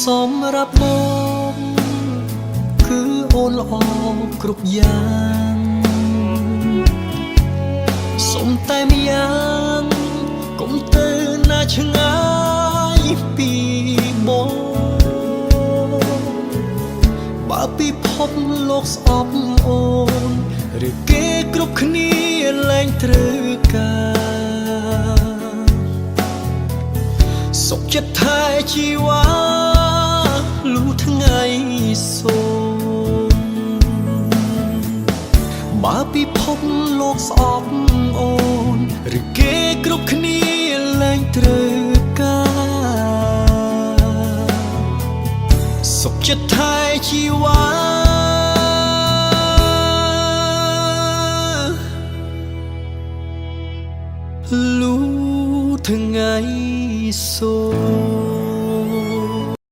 សម្រាប់បងគឺអូនល្អគ្រប់យ៉ាងសុំតែម្យ៉ាងកុំទៅណាឆ្ងាយពីបងបើពិភពលោកស្អប់អូនឬគេគ្រប់គ្នាលែងត្រូវការសុខចិត្តថែជីវ៉ាលុះថ្ងៃសូមបើពិភពលោកស្អប់អូនឬគេគ្រប់គ្នាលែងត្រូវការសុខចិត្តថែជីវ៉ាលុះថ្ងៃសូម